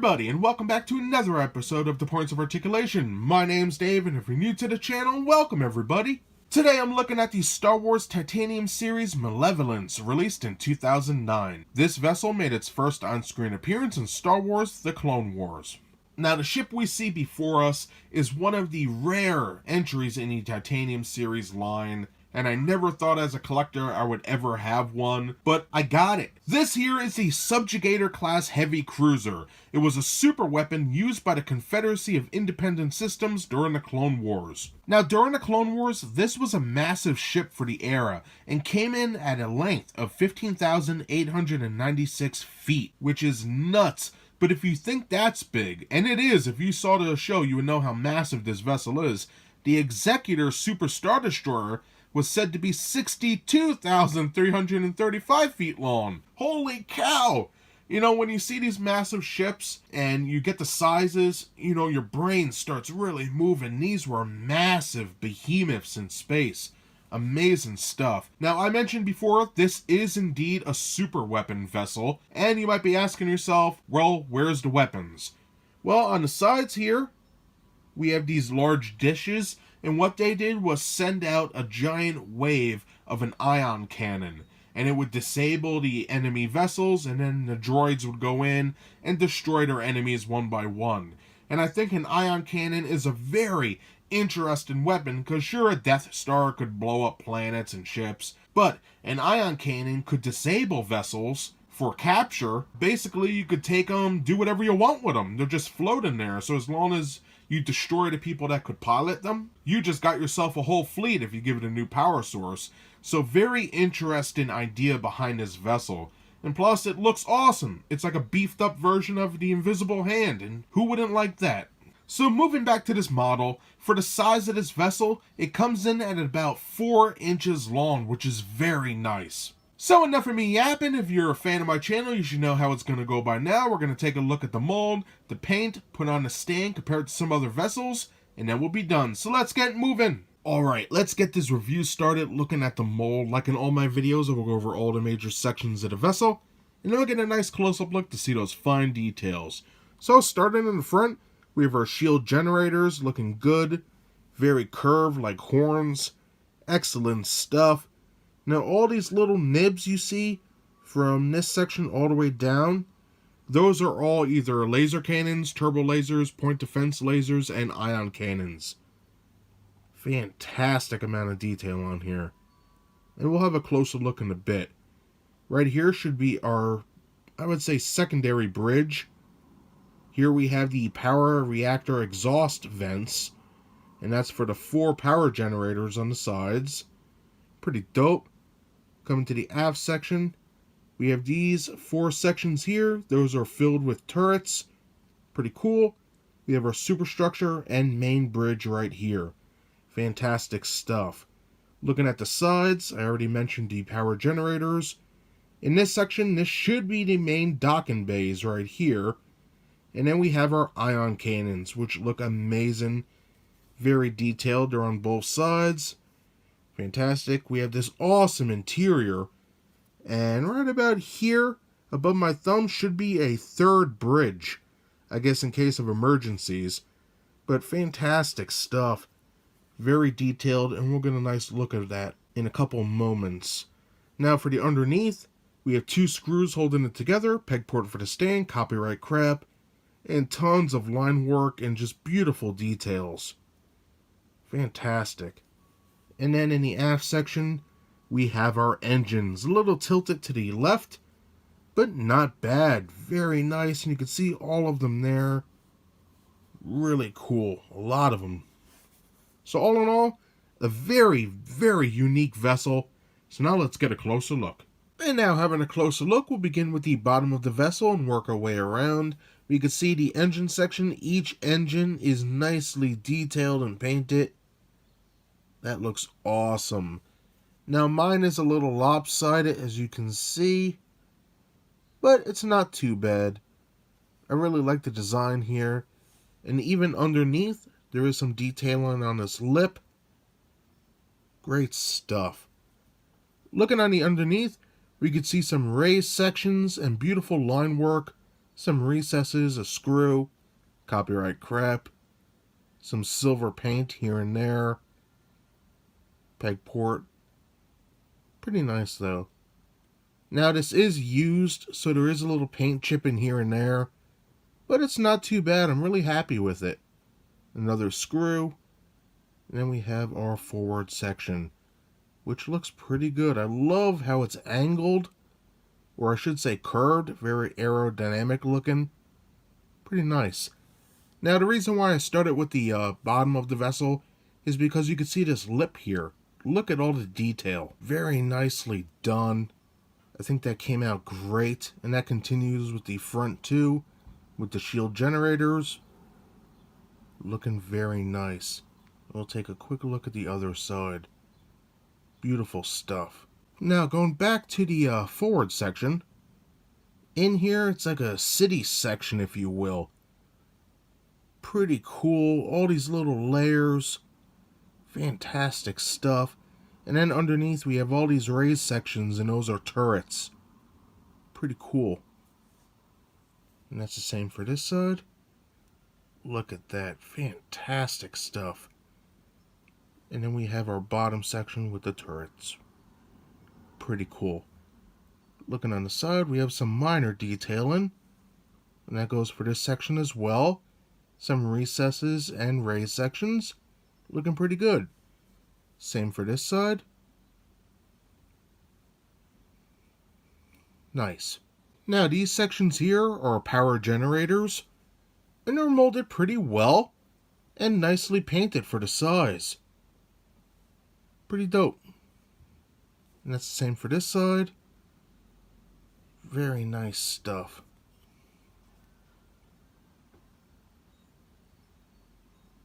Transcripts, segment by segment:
everybody, and welcome back to another episode of The Points of Articulation. My name's Dave, and if you're new to the channel, welcome everybody. Today I'm looking at the Star Wars Titanium series Malevolence, released in 2009. This vessel made its first on-screen appearance in Star Wars The Clone Wars. Now, the ship we see before us is one of the rare entries in the Titanium series line, and I never thought as a collector I would ever have one, but I got it. This here is the Subjugator-class heavy cruiser. It was a super weapon used by the Confederacy of Independent Systems during the Clone Wars. Now, during the Clone Wars, this was a massive ship for the era, and came in at a length of 15,896 feet, which is nuts. But if you think that's big, and it is, if you saw the show, you would know how massive this vessel is. The Executor Super Star Destroyer was said to be 62,335 feet long. Holy cow! You know, when you see these massive ships and you get the sizes, you know, your brain starts really moving. These were massive behemoths in space. Amazing stuff. Now, I mentioned before, this is indeed a super weapon vessel, and you might be asking yourself, well, where's the weapons? Well, on the sides here, we have these large dishes, and what they did was send out a giant wave of an ion cannon, and it would disable the enemy vessels, and then the droids would go in and destroy their enemies one by one. And I think an ion cannon is a very interesting weapon, because sure, a Death Star could blow up planets and ships, but an ion cannon could disable vessels for capture. Basically, you could take them, do whatever you want with them. They're just floating there, so as long as you destroy the people that could pilot them, you just got yourself a whole fleet if you give it a new power source. So very interesting idea behind this vessel. And plus, it looks awesome. It's like a beefed up version of the Invisible Hand, and who wouldn't like that? So moving back to this model, for the size of this vessel, it comes in at about 4 inches long, which is very nice. So enough of me yapping. If you're a fan of my channel, you should know how it's going to go by now. We're going to take a look at the mold, the paint, put on the stand compared to some other vessels, and then we'll be done. So let's get moving. Alright, let's get this review started looking at the mold. Like in all my videos, I will go over all the major sections of the vessel, and then we'll get a nice close-up look to see those fine details. So starting in the front, we have our shield generators looking good, very curved like horns, excellent stuff. Now all these little nibs you see from this section all the way down, those are all either laser cannons, turbo lasers, point defense lasers, and ion cannons. Fantastic amount of detail on here. And we'll have a closer look in a bit. Right here should be our, I would say, secondary bridge. Here we have the power reactor exhaust vents, and that's for the 4 power generators on the sides. Pretty dope. Coming to the aft section, we have these 4 sections here. Those are filled with turrets. Pretty cool. We have our superstructure and main bridge right here. Fantastic stuff. Looking at the sides, I already mentioned the power generators. In this section, this should be the main docking bays right here. And then we have our ion cannons, which look amazing. Very detailed. They're on both sides. Fantastic. We have this awesome interior. And right about here, above my thumb, should be a 3rd bridge. I guess in case of emergencies. But fantastic stuff. Very detailed, and we'll get a nice look at that in a couple moments. Now for the underneath, we have 2 screws holding it together, peg port for the stand, copyright crap, and tons of line work and just beautiful details. Fantastic. And then in the aft section, we have our engines. A little tilted to the left, but not bad. Very nice, and you can see all of them there. Really cool. A lot of them. So all in all, a very, very unique vessel. So now let's get a closer look. And now having a closer look, we'll begin with the bottom of the vessel and work our way around. We can see the engine section. Each engine is nicely detailed and painted. That looks awesome. Now mine is a little lopsided, as you can see, but it's not too bad. I really like the design here. And even underneath, there is some detailing on this lip. Great stuff. Looking on the underneath, we could see some raised sections and beautiful line work Some recesses, a screw, copyright crap, some silver paint here and there, peg port. Pretty nice though. Now this is used, so there is a little paint chipping here and there, but it's not too bad. I'm really happy with it. Another screw, and then we have our forward section, which looks pretty good. I love how it's angled, or I should say curved, very aerodynamic looking. Pretty nice. Now the reason why I started with the bottom of the vessel is because you can see this lip here. Look at all the detail. Very nicely done. I think that came out great, and that continues with the front too, with the shield generators. Looking very nice. We'll take a quick look at the other side. Beautiful stuff. Now going back to the forward section. In here it's like a city section, if you will. Pretty cool. All these little layers. Fantastic stuff. And then underneath we have all these raised sections, and those are turrets. Pretty cool. And that's the same for this side. Look at that. Fantastic stuff. And then we have our bottom section with the turrets. Pretty cool. Looking on the side, we have some minor detailing. And that goes for this section as well. Some recesses and raised sections. Looking pretty good. Same for this side. Nice. Now these sections here are power generators, and they're molded pretty well and nicely painted for the size. Pretty dope. And that's the same for this side. Very nice stuff.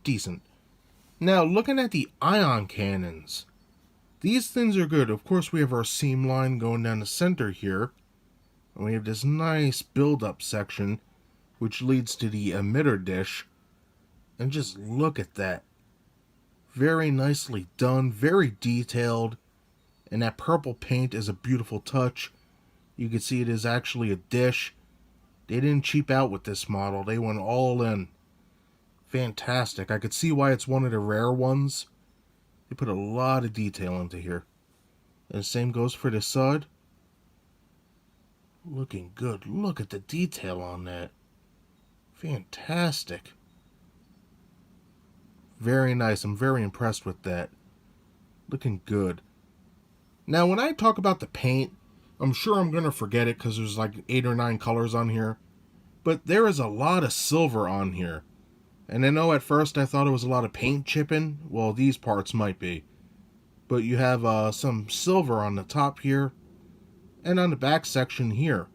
Decent. Now looking at the ion cannons. These things are good. Of course we have our seam line going down the center here. And we have this nice build-up section which leads to the emitter dish. And just look at that. Very nicely done, very detailed. And that purple paint is a beautiful touch. You can see it is actually a dish. They didn't cheap out with this model. They went all in. Fantastic. I could see why it's one of the rare ones. They put a lot of detail into here. And the same goes for this side. Looking good. Look at the detail on that. Fantastic. Very nice. I'm very impressed with that. Looking good. Now, when I talk about the paint, I'm sure I'm going to forget it because there's like 8 or 9 colors on here. But there is a lot of silver on here. And I know at first I thought it was a lot of paint chipping. Well, these parts might be. But you have some silver on the top here. And on the back section here.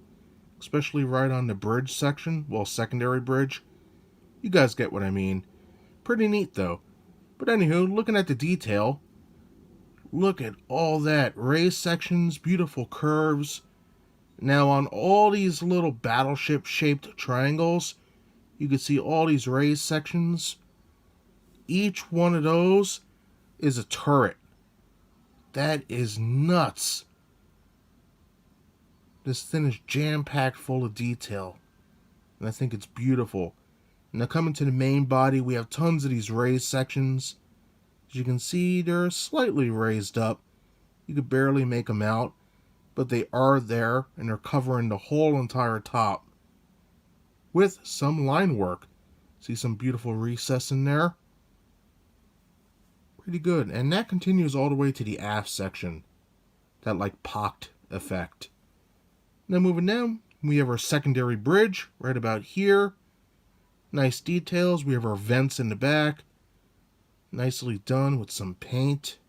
Especially right on the bridge section. Well, secondary bridge. You guys get what I mean. Pretty neat though. But anywho, looking at the detail. Look at all that. Raised sections, beautiful curves. Now on all these little battleship shaped triangles, you can see all these raised sections. Each one of those is a turret. That is nuts. This thing is jam-packed full of detail. And I think it's beautiful. Now coming to the main body, we have tons of these raised sections. As you can see, they're slightly raised up. You could barely make them out. But they are there, and they're covering the whole entire top. With some line work. See some beautiful recess in there. Pretty good. And that continues all the way to the aft section. That like pocked effect. Now moving down, we have our secondary bridge right about here. Nice details. We have our vents in the back. Nicely done with some paint.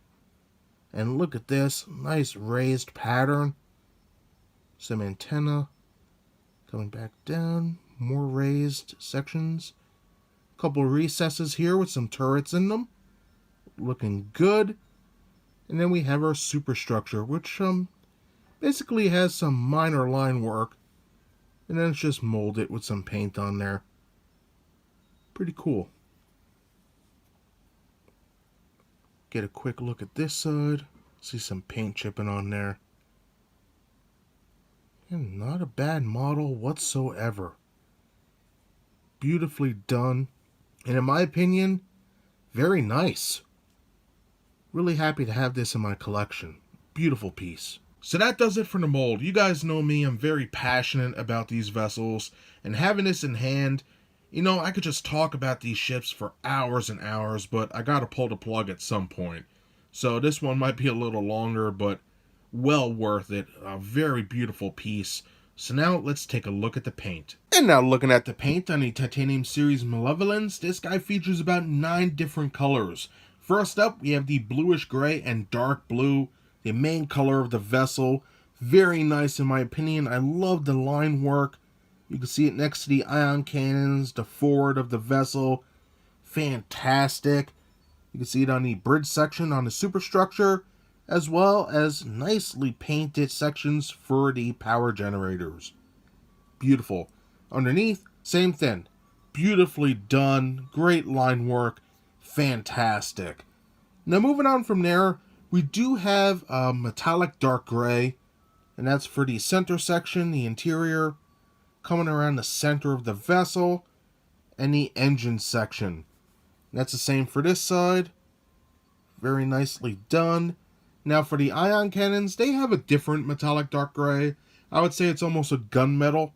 And look at this. Nice raised pattern. Some antenna. Coming back down. More raised sections. A couple recesses here with some turrets in them. Looking good. And then we have our superstructure, which basically has some minor line work. And then it's just molded with some paint on there. Pretty cool. Get a quick look at this side. See some paint chipping on there. And not a bad model whatsoever. beautifully done. And in my opinion, very nice. Really happy to have this in my collection. Beautiful piece. So that does it for the mold. You guys know me, I'm very passionate about these vessels, and having this in hand, I could just talk about these ships for hours and hours, but I gotta pull the plug at some point. So this one might be a little longer, but well worth it. A very beautiful piece. So now let's take a look at the paint. And now looking at the paint on the Titanium Series Malevolence, this guy features about 9 different colors. First up, we have the bluish gray and dark blue, the main color of the vessel. Very nice in my opinion. I love the line work. You can see it next to the ion cannons, the forward of the vessel. Fantastic. You can see it on the bridge section on the superstructure, as well as nicely painted sections for the power generators. Beautiful. Underneath, same thing. Beautifully done. Great line work. Fantastic. Now moving on from there, we do have a metallic dark gray, and that's for the center section, the interior, coming around the center of the vessel, and the engine section. That's the same for this side. Very nicely done. Now for the ion cannons, they have a different metallic dark gray. I would say it's almost a gunmetal.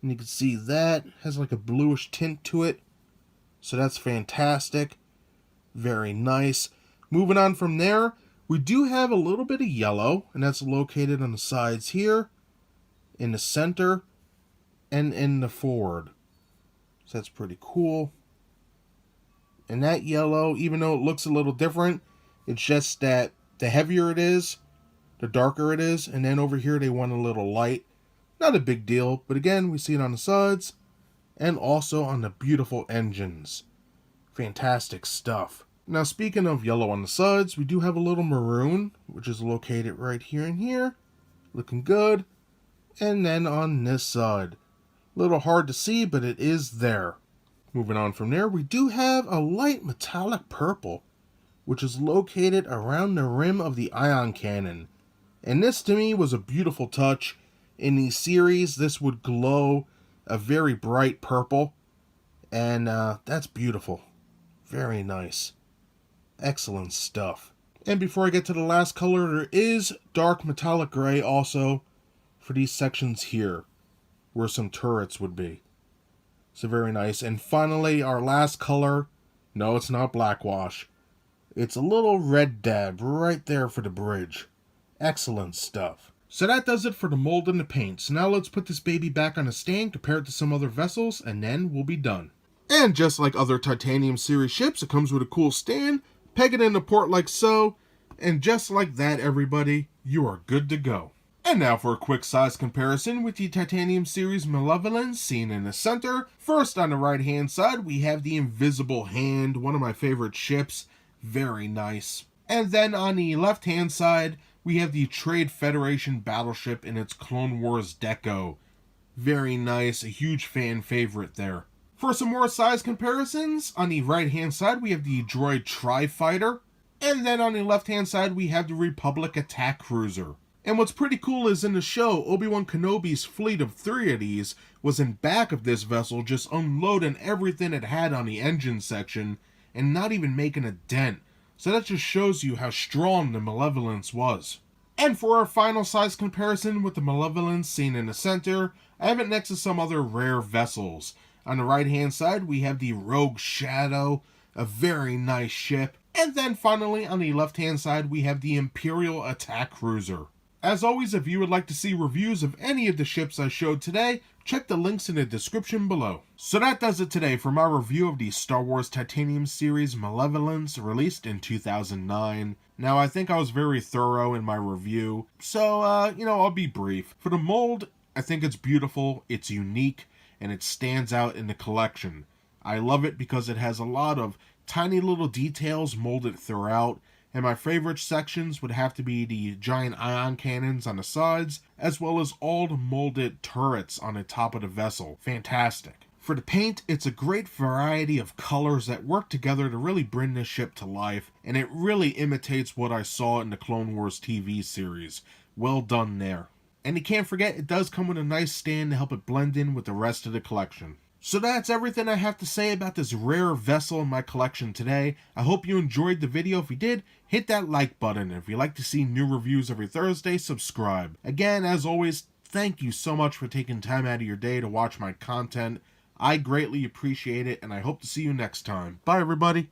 And you can see that has like a bluish tint to it. So that's fantastic. Very nice. Moving on from there, we do have a little bit of yellow, and that's located on the sides here, in the center, and in the forward. So that's pretty cool. And that yellow, even though it looks a little different, it's just that the heavier it is, the darker it is, and then over here they went a little light. Not a big deal, but again, we see it on the sides, and also on the beautiful engines. Fantastic stuff. Now speaking of yellow on the sides, we do have a little maroon, which is located right here and here. Looking good. And then on this side. A little hard to see, but it is there. Moving on from there, we do have a light metallic purple, which is located around the rim of the ion cannon. And this to me was a beautiful touch. In the series, this would glow a very bright purple. And that's beautiful. Very nice. Excellent stuff. And before I get to the last color, there is dark metallic gray also for these sections here, where some turrets would be. So very nice. And finally, our last color. No, it's not blackwash. It's a little red dab right there for the bridge. Excellent stuff. So that does it for the mold and the paint. So now let's put this baby back on a stand, compare it to some other vessels, and then we'll be done. And just like other Titanium Series ships, it comes with a cool stand. Peg it in the port like so, and just like that, everybody, you are good to go. And now for a quick size comparison with the Titanium Series Malevolence seen in the center. First, on the right hand side, we have the Invisible Hand, one of my favorite ships. Very nice. And then on the left hand side, we have the Trade Federation battleship in its Clone Wars deco. Very nice, a huge fan favorite there. For some more size comparisons, on the right hand side we have the Droid Tri-Fighter, and then on the left hand side we have the Republic Attack Cruiser. And what's pretty cool is in the show, Obi-Wan Kenobi's fleet of 3 of these was in back of this vessel, just unloading everything it had on the engine section, and not even making a dent. So that just shows you how strong the Malevolence was. And for our final size comparison with the Malevolence seen in the center, I have it next to some other rare vessels. On the right hand side, we have the Rogue Shadow, a very nice ship. And then finally, on the left hand side, we have the Imperial Attack Cruiser. As always, if you would like to see reviews of any of the ships I showed today, check the links in the description below. So that does it today for my review of the Star Wars Titanium Series Malevolence, released in 2009. Now, I think I was very thorough in my review, so, I'll be brief. For the mold, I think it's beautiful, it's unique, and it stands out in the collection. I love it because it has a lot of tiny little details molded throughout, and my favorite sections would have to be the giant ion cannons on the sides, as well as all the molded turrets on the top of the vessel. Fantastic. For the paint, it's a great variety of colors that work together to really bring this ship to life, and it really imitates what I saw in the Clone Wars TV series. Well done there. And you can't forget, it does come with a nice stand to help it blend in with the rest of the collection. So that's everything I have to say about this rare vessel in my collection today. I hope you enjoyed the video. If you did, hit that like button. If you'd like to see new reviews every Thursday, subscribe. Again, as always, thank you so much for taking time out of your day to watch my content. I greatly appreciate it, and I hope to see you next time. Bye, everybody.